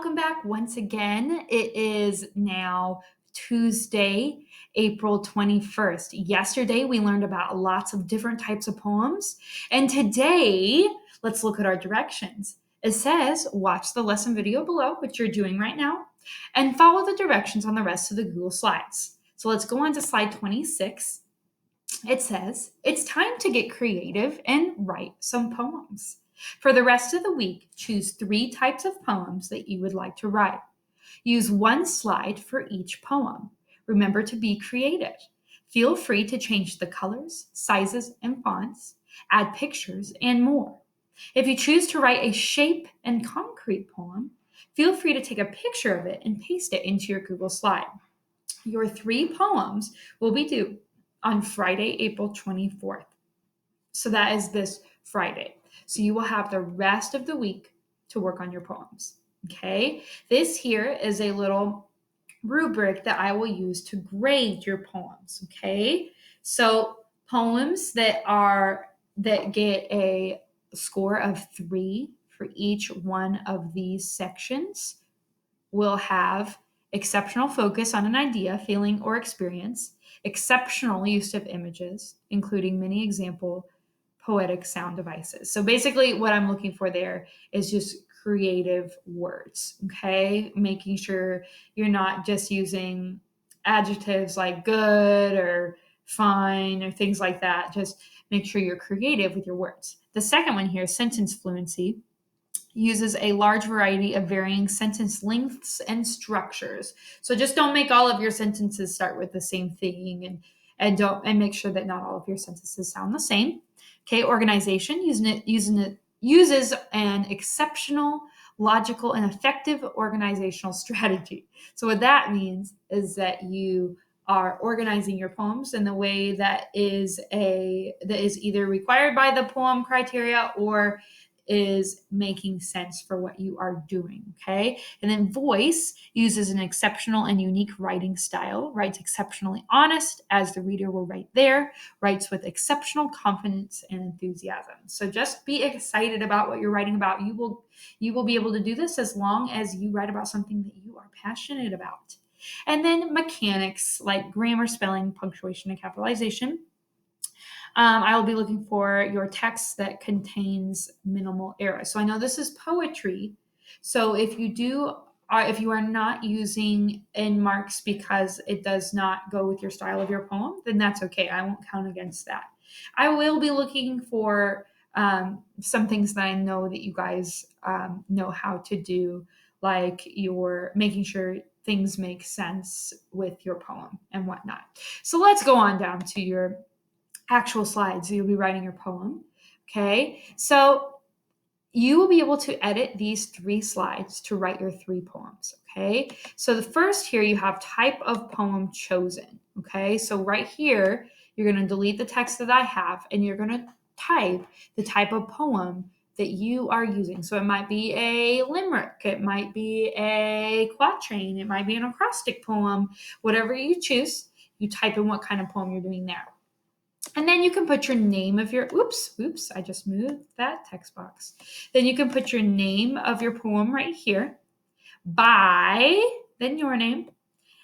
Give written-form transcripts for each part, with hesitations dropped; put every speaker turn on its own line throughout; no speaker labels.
welcome back once again. It is now Tuesday, April 21st. Yesterday, we learned about lots of different types of poems. And today, let's look at our directions. It says, watch the lesson video below, which you're doing right now, and follow the directions on the rest of the Google Slides. So let's go on to slide 26. It says, it's time to get creative and write some poems. For the rest of the week, choose 3 types of poems that you would like to write. Use one slide for each poem. Remember to be creative. Feel free to change the colors, sizes, and fonts, add pictures, and more. If you choose to write a shape and concrete poem, feel free to take a picture of it and paste it into your Google slide. Your 3 poems will be due on Friday, April 24th. So that is this Friday. So you will have the rest of the week to work on your poems. Okay. This here is a little rubric that I will use to grade your poems. Okay. So poems that get a score of 3 for each one of these sections will have exceptional focus on an idea, feeling, or experience, exceptional use of images, including many example poetic sound devices. So basically, what I'm looking for there is just creative words, okay? Making sure you're not just using adjectives like good or fine or things like that. Just make sure you're creative with your words. The second one here is sentence fluency. Uses a large variety of varying sentence lengths and structures. So just don't make all of your sentences start with the same thing, and make sure that not all of your sentences sound the same. Okay, organization uses an exceptional, logical, and effective organizational strategy. So what that means is that you are organizing your poems in the way that is either required by the poem criteria or is making sense for what you are doing. Okay. And then voice uses an exceptional and unique writing style, writes exceptionally honest, as the reader will write there, writes with exceptional confidence and enthusiasm. So just be excited about what you're writing about. You will be able to do this as long as you write about something that you are passionate about. And then mechanics like grammar, spelling, punctuation, and capitalization. I will be looking for your text that contains minimal errors. So I know this is poetry. So if you are not using in marks because it does not go with your style of your poem, then that's okay. I won't count against that. I will be looking for some things that I know that you guys know how to do, like you're making sure things make sense with your poem and whatnot. So let's go on down to your actual slides. So you'll be writing your poem. Okay. So you will be able to edit these 3 slides to write your 3 poems. Okay. So the first here, you have type of poem chosen. Okay. So right here, you're going to delete the text that I have and you're going to type the type of poem that you are using. So it might be a limerick, it might be a quatrain, it might be an acrostic poem, whatever you choose, you type in what kind of poem you're doing there. And then you can put your name of your, oops, I just moved that text box. Then you can put your name of your poem right here, by, then your name,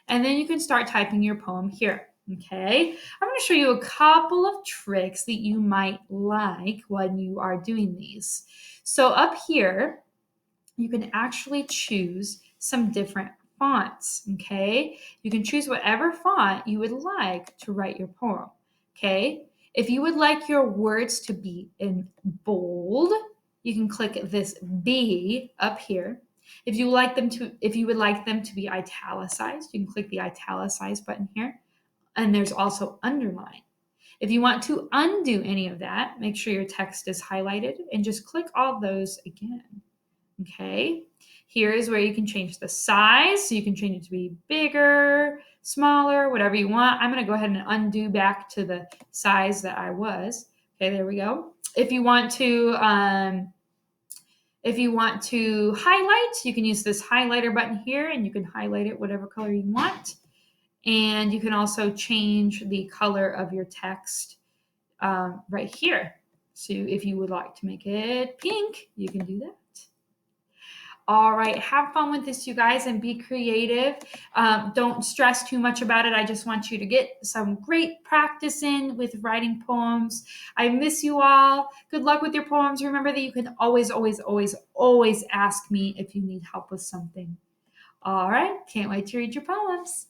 and then you can start typing your poem here. Okay, I'm going to show you a couple of tricks that you might like when you are doing these. So up here, you can actually choose some different fonts. Okay, you can choose whatever font you would like to write your poem. Okay, if you would like your words to be in bold, you can click this B up here. If you would like them to be italicized, you can click the italicized button here. And there's also underline. If you want to undo any of that, make sure your text is highlighted and just click all those again. Okay, here is where you can change the size. So you can change it to be bigger, smaller, whatever you want. I'm going to go ahead and undo back to the size that I was. Okay, there we go. If you want to highlight, you can use this highlighter button here and you can highlight it whatever color you want. And you can also change the color of your text right here. So if you would like to make it pink, you can do that. All right, have fun with this, you guys, and be creative. Don't stress too much about it. I just want you to get some great practice in with writing poems. I miss you all. Good luck with your poems. Remember that you can always, always, always, always ask me if you need help with something. All right, can't wait to read your poems.